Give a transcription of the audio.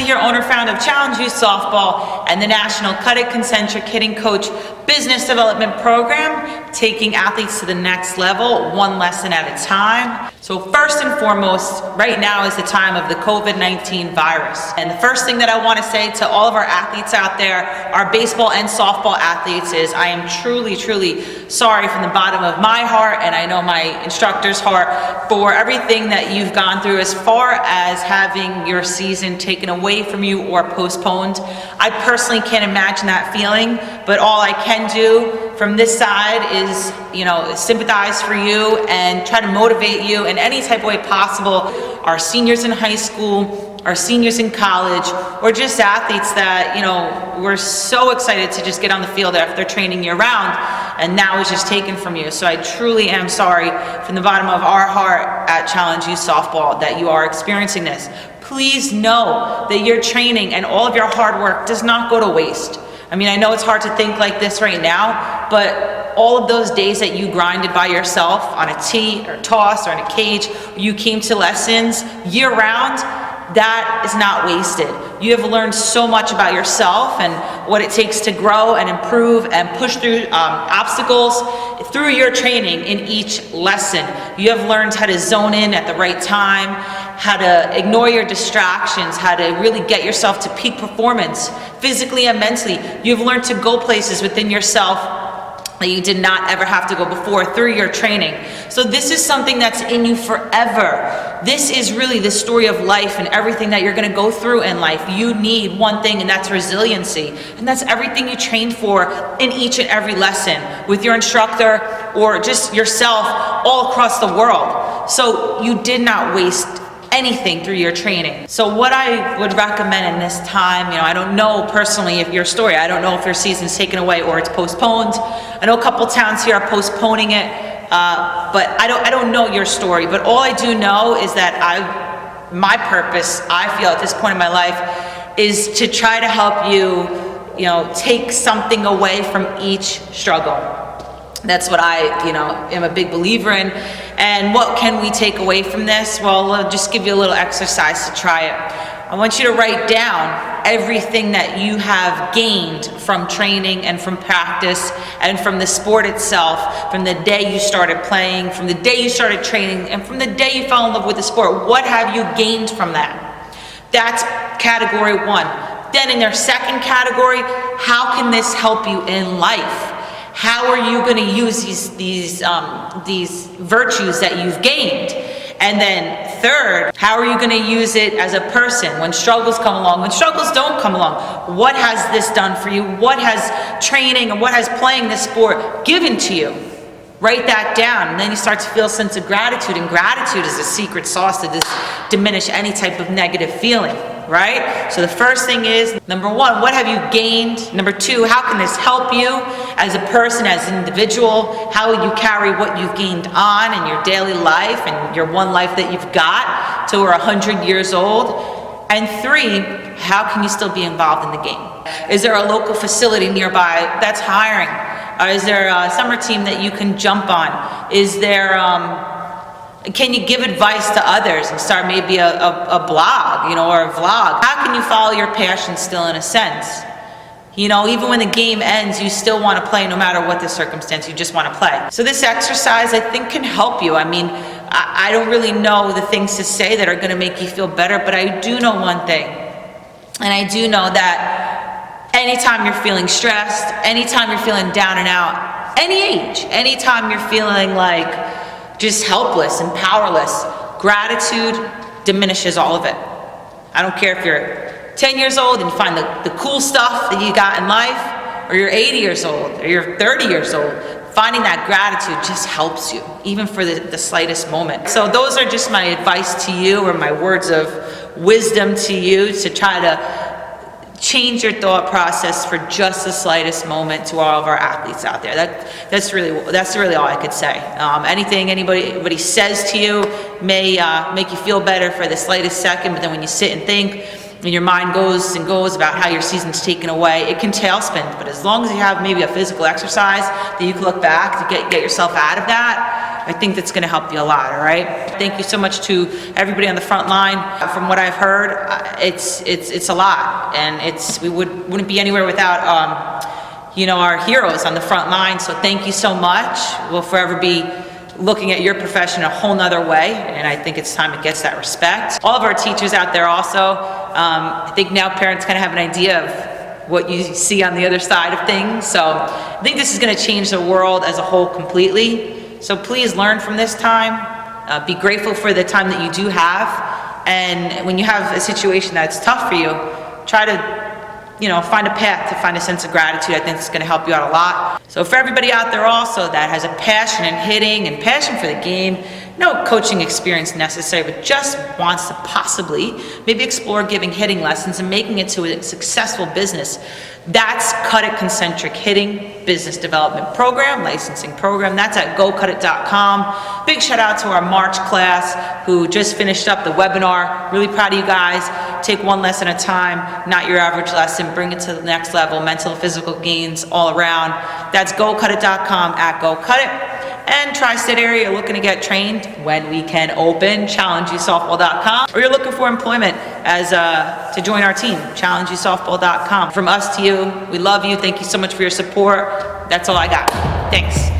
Lindsay here, owner-founder of Challenge Youth Softball and the National CUDIT Concentric Hitting Coach Business Development Program, taking athletes to the next level, one lesson at a time. So first and foremost, right now is the time of the COVID-19 virus. And the first thing that I want to say to all of our athletes out there, our baseball and softball athletes, is I am truly, truly sorry from the bottom of my heart, and I know my instructor's heart, for everything that you've gone through as far as having your season taken away from you or postponed. I personally can't imagine that feeling, but all I can do from this side is, sympathize for you and try to motivate you in any type of way possible. Our seniors in high school, our seniors in college, or just athletes that, we're so excited to just get on the field after training year round, and now it's just taken from you. So I truly am sorry from the bottom of our heart at Challenge Youth Softball that you are experiencing this. Please know that your training and all of your hard work does not go to waste. I mean, I know it's hard to think like this right now, but all of those days that you grinded by yourself on a tee or a toss or in a cage, you came to lessons year round, that is not wasted. You have learned so much about yourself and what it takes to grow and improve and push through obstacles through your training in each lesson. You have learned how to zone in at the right time, how to ignore your distractions, how to really get yourself to peak performance physically and mentally. You've learned to go places within yourself that you did not ever have to go before through your training. So this is something that's in you forever. This is really the story of life and everything that you're gonna go through in life. You need one thing, and that's resiliency. And that's everything you trained for in each and every lesson with your instructor or just yourself all across the world. So you did not waste anything through your training. So what I would recommend in this time, I don't know personally if your story, I don't know if your season's taken away or it's postponed. I know a couple towns here are postponing it, but I don't know your story. But all I do know is that my purpose, I feel at this point in my life, is to try to help you, take something away from each struggle. That's what I, am a big believer in. And what can we take away from this? Well, I'll just give you a little exercise to try it. I want you to write down everything that you have gained from training and from practice and from the sport itself, from the day you started playing, from the day you started training, and from the day you fell in love with the sport. What have you gained from that? That's category one. Then in their second category, how can this help you in life? How are you going to use these virtues that you've gained? And then third, how are you going to use it as a person when struggles come along, when struggles don't come along? What has this done for you? What has training and what has playing this sport given to you? Write that down, and then you start to feel a sense of gratitude, and gratitude is a secret sauce to diminish any type of negative feeling, right? So the first thing is, number one, what have you gained? Number two, how can this help you as a person, as an individual? How will you carry what you've gained on in your daily life and your one life that you've got till we're 100 years old? And three, how can you still be involved in the game? Is there a local facility nearby that's hiring? Is there a summer team that you can jump on? Is there, can you give advice to others and start maybe a blog, or a vlog? How can you follow your passion still in a sense? Even when the game ends, you still want to play no matter what the circumstance, you just want to play. So this exercise, I think, can help you. I mean, I don't really know the things to say that are going to make you feel better, but I do know one thing. And I do know that anytime you're feeling stressed, anytime you're feeling down and out, any age, anytime you're feeling like just helpless and powerless, gratitude diminishes all of it. I don't care if you're 10 years old and you find the cool stuff that you got in life, or you're 80 years old, or you're 30 years old. Finding that gratitude just helps you, even for the slightest moment. So those are just my advice to you, or my words of wisdom to you, to try to change your thought process for just the slightest moment to all of our athletes out there. That's really all I could say. Anything anybody says to you may make you feel better for the slightest second, but then when you sit and think, and your mind goes and goes about how your season's taken away, it can tailspin. But as long as you have maybe a physical exercise that you can look back to get yourself out of that, I think that's going to help you a lot. All right. Thank you so much to everybody on the front line. From what I've heard, it's a lot, and we wouldn't be anywhere without our heroes on the front line. So thank you so much. We'll forever be looking at your profession a whole nother way, and I think it's time it gets that respect. All of our teachers out there also, I think now parents kind of have an idea of what you see on the other side of things. So I think this is going to change the world as a whole completely. So please learn from this time. Be grateful for the time that you do have, and when you have a situation that's tough for you, try to find a path to find a sense of gratitude. I think it's going to help you out a lot. So for everybody out there also that has a passion in hitting and passion for the game, no coaching experience necessary, but just wants to possibly maybe explore giving hitting lessons and making it to a successful business, that's CUDIT Concentric Hitting Business Development Program, licensing program. That's at GoCUDIT.com. Big shout out to our March class who just finished up the webinar. Really proud of you guys. Take one lesson at a time, not your average lesson. Bring it to the next level, mental and physical gains all around. That's GoCUDIT.com at GoCUDIT. And tri-state area, you're looking to get trained when we can open, ChallengeYouSoftball.com. Or you're looking for employment to join our team, ChallengeYouSoftball.com. From us to you, we love you. Thank you so much for your support. That's all I got. Thanks.